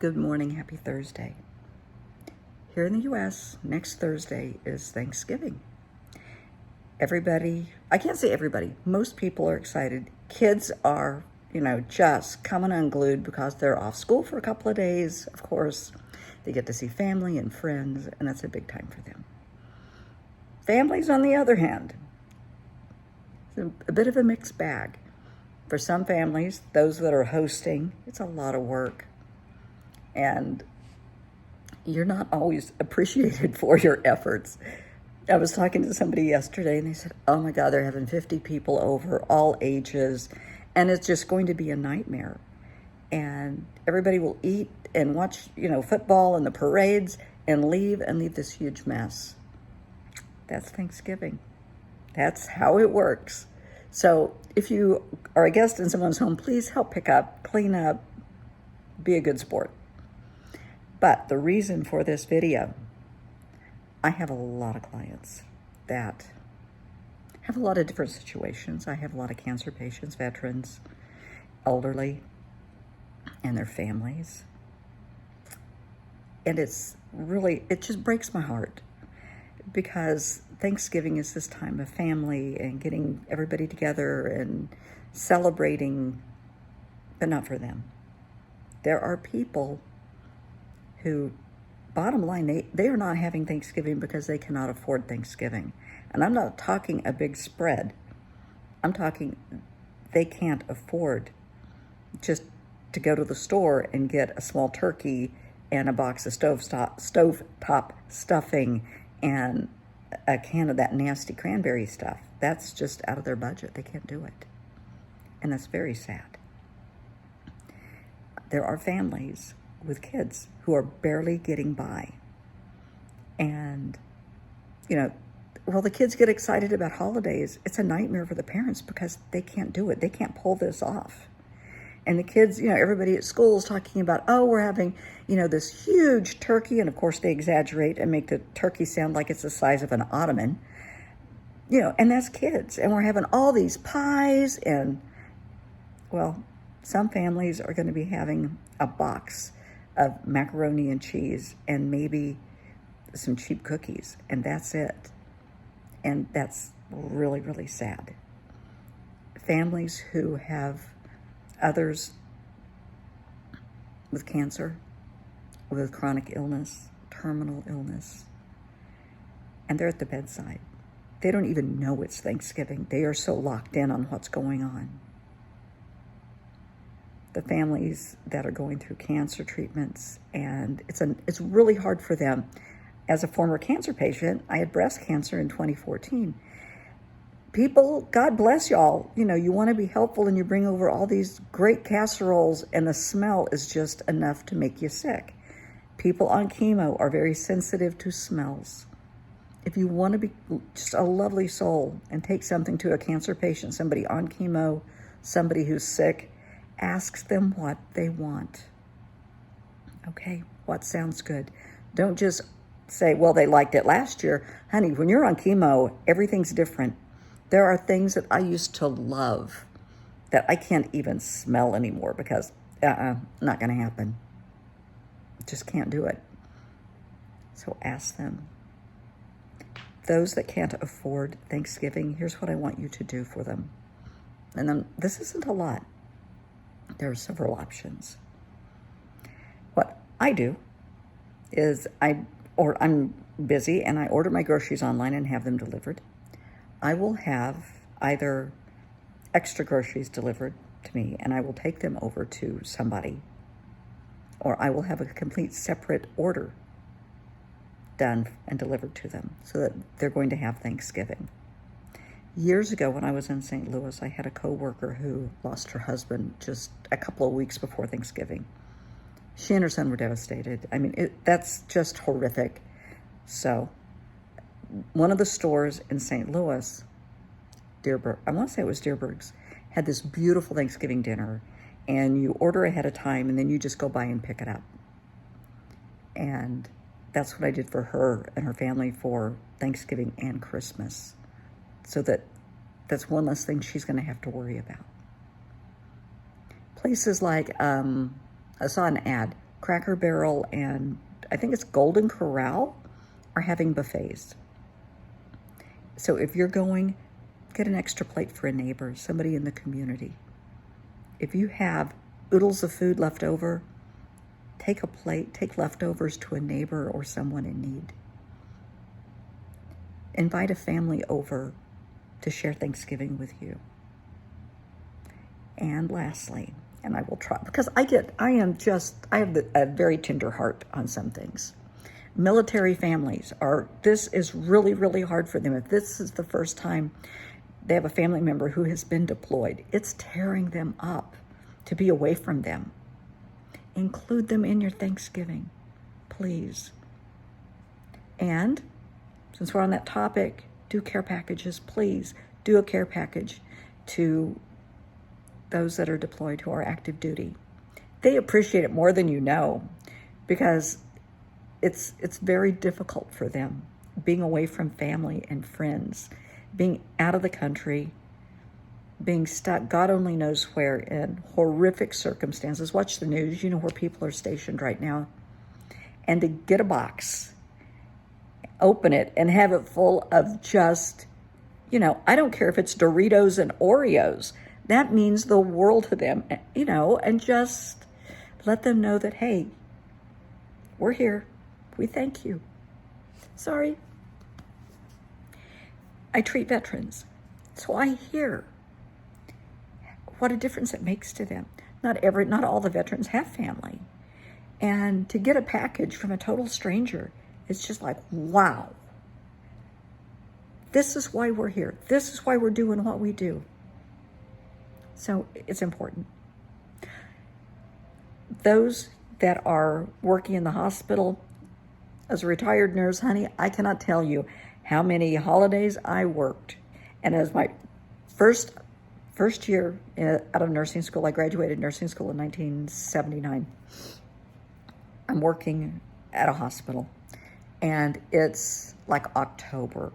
Good morning, happy Thursday. Here in the US, next Thursday is Thanksgiving. Everybody, I can't say everybody, most people are excited. Kids are, just coming unglued because they're off school for a couple of days. Of course, they get to see family and friends, and that's a big time for them. Families, on the other hand, it's a bit of a mixed bag. For some families, those that are hosting, it's a lot of work. And you're not always appreciated for your efforts. I was talking to somebody yesterday and they said, oh my God, they're having 50 people over, all ages, and it's just going to be a nightmare. And everybody will eat and watch, football and the parades and leave this huge mess. That's Thanksgiving. That's how it works. So if you are a guest in someone's home, please help pick up, clean up, be a good sport. But the reason for this video, I have a lot of clients that have a lot of different situations. I have a lot of cancer patients, veterans, elderly, and their families. And it just breaks my heart because Thanksgiving is this time of family and getting everybody together and celebrating, but not for them. There are people who, bottom line, they are not having Thanksgiving because they cannot afford Thanksgiving. And I'm not talking a big spread. I'm talking they can't afford just to go to the store and get a small turkey and a box of stovetop stuffing and a can of that nasty cranberry stuff. That's just out of their budget. They can't do it. And that's very sad. There are families with kids who are barely getting by. And, the kids get excited about holidays. It's a nightmare for the parents because they can't do it. They can't pull this off. And the kids, everybody at school is talking about, oh, we're having, this huge turkey. And of course they exaggerate and make the turkey sound like it's the size of an ottoman. And that's kids. And we're having all these pies and, some families are going to be having a box of macaroni and cheese and maybe some cheap cookies, and that's it. And that's really, really sad. Families who have others with cancer, with chronic illness, terminal illness, and they're at the bedside. They don't even know it's Thanksgiving. They are so locked in on what's going on. The families that are going through cancer treatments, and it's really hard for them. As a former cancer patient, I had breast cancer in 2014. People, God bless y'all, you want to be helpful and you bring over all these great casseroles and the smell is just enough to make you sick. People on chemo are very sensitive to smells. If you want to be just a lovely soul and take something to a cancer patient, somebody on chemo, somebody who's sick, ask them what they want. Okay, what sounds good? Don't just say, well, they liked it last year. Honey, when you're on chemo, everything's different. There are things that I used to love that I can't even smell anymore because, not going to happen. Just can't do it. So ask them. Those that can't afford Thanksgiving, here's what I want you to do for them. And then this isn't a lot. There are several options. What I do is I'm busy and I order my groceries online and have them delivered. I will have either extra groceries delivered to me and I will take them over to somebody, or I will have a complete separate order done and delivered to them so that they're going to have Thanksgiving. Years ago when I was in St. Louis, I had a coworker who lost her husband just a couple of weeks before Thanksgiving. She and her son were devastated. I mean, that's just horrific. So one of the stores in St. Louis, Deerberg, I want to say it was Deerberg's, had this beautiful Thanksgiving dinner, and you order ahead of time and then you just go by and pick it up. And that's what I did for her and her family for Thanksgiving and Christmas. So that's one less thing she's going to have to worry about. Places like, I saw an ad, Cracker Barrel and I think it's Golden Corral are having buffets. So if you're going, get an extra plate for a neighbor, somebody in the community. If you have oodles of food left over, take a plate, take leftovers to a neighbor or someone in need. Invite a family over to share Thanksgiving with you. And lastly, and I will try, because I have a very tender heart on some things. Military families this is really, really hard for them. If this is the first time they have a family member who has been deployed, it's tearing them up to be away from them. Include them in your Thanksgiving, please. And since we're on that topic, do care packages, please. Do a care package to those that are deployed who are active duty. They appreciate it more than you know, because it's very difficult for them being away from family and friends, being out of the country, being stuck God only knows where in horrific circumstances. Watch the news, you know where people are stationed right now. And to get a box, open it, and have it full of just, I don't care if it's Doritos and Oreos. That means the world to them, and just let them know that, hey, we're here. We thank you. Sorry. I treat veterans, so I hear what a difference it makes to them. Not all the veterans have family. And to get a package from a total stranger, it's just like, wow. This is why we're here. This is why we're doing what we do. So it's important. Those that are working in the hospital, as a retired nurse, honey, I cannot tell you how many holidays I worked. And as my first year out of nursing school, I graduated nursing school in 1979. I'm working at a hospital, and it's like October.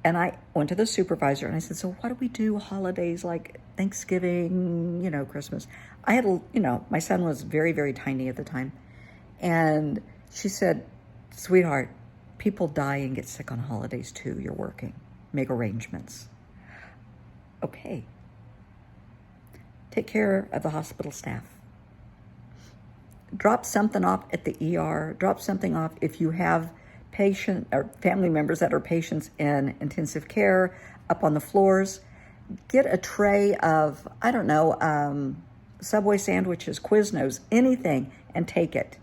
And I went to the supervisor and I said, so why do we do holidays like Thanksgiving, Christmas? I had, my son was very, very tiny at the time. And she said, sweetheart, people die and get sick on holidays too. You're working. Make arrangements. Okay. Take care of the hospital staff. Drop something off at the ER. Drop something off if you have patient or family members that are patients in intensive care up on the floors. Get a tray of, Subway sandwiches, Quiznos, anything, and take it.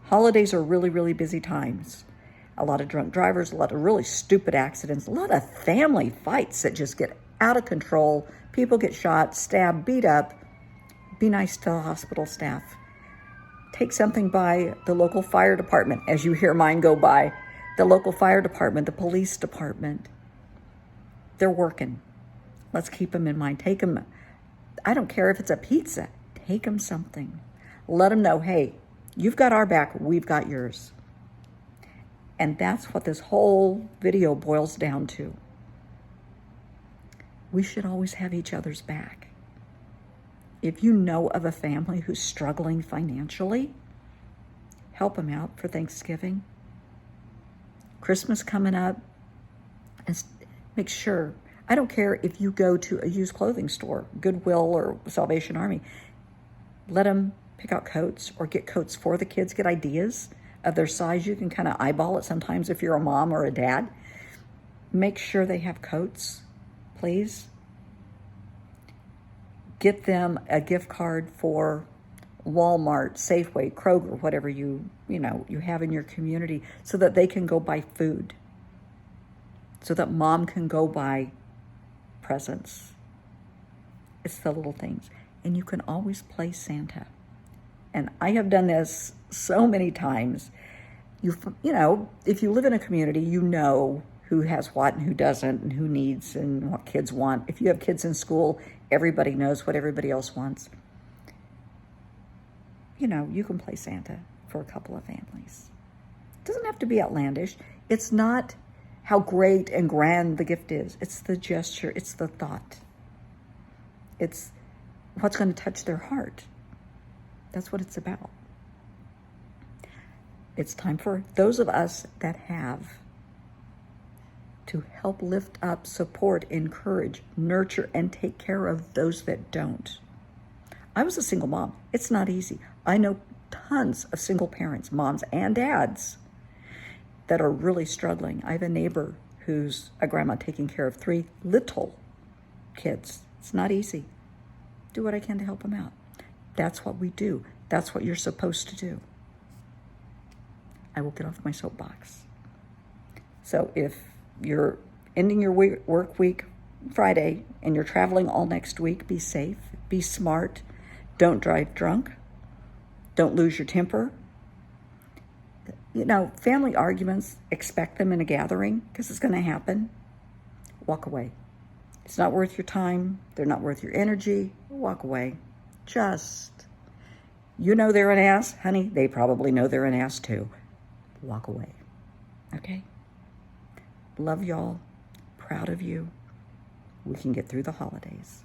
Holidays are really, really busy times. A lot of drunk drivers, a lot of really stupid accidents, a lot of family fights that just get out of control. People get shot, stabbed, beat up. Be nice to the hospital staff. Take something by the local fire department, as you hear mine go by. The local fire department, the police department. They're working. Let's keep them in mind. Take them, I don't care if it's a pizza. Take them something. Let them know, hey, you've got our back, we've got yours. And that's what this whole video boils down to. We should always have each other's back. If you know of a family who's struggling financially, help them out for Thanksgiving. Christmas coming up, and make sure, I don't care if you go to a used clothing store, Goodwill or Salvation Army, let them pick out coats or get coats for the kids, get ideas of their size. You can kind of eyeball it sometimes if you're a mom or a dad. Make sure they have coats, please. Get them a gift card for Walmart, Safeway, Kroger, whatever you have in your community, so that they can go buy food, so that mom can go buy presents. It's the little things. And you can always play Santa. And I have done this so many times. If you live in a community, you know who has what and who doesn't, and who needs and what kids want. If you have kids in school, everybody knows what everybody else wants. You can play Santa for a couple of families. It doesn't have to be outlandish. It's not how great and grand the gift is. It's the gesture. It's the thought. It's what's going to touch their heart. That's what it's about. It's time for those of us that have to help lift up, support, encourage, nurture, and take care of those that don't. I was a single mom. It's not easy. I know tons of single parents, moms and dads, that are really struggling. I have a neighbor who's a grandma taking care of 3 little kids. It's not easy. Do what I can to help them out. That's what we do. That's what you're supposed to do. I will get off my soapbox. So if you're ending your work week Friday and you're traveling all next week, be safe, be smart, don't drive drunk, don't lose your temper. You know, family arguments, expect them in a gathering because it's going to happen. Walk away. It's not worth your time. They're not worth your energy. Walk away. You know they're an ass, honey. They probably know they're an ass too. Walk away. Okay? Love y'all. Proud of you. We can get through the holidays.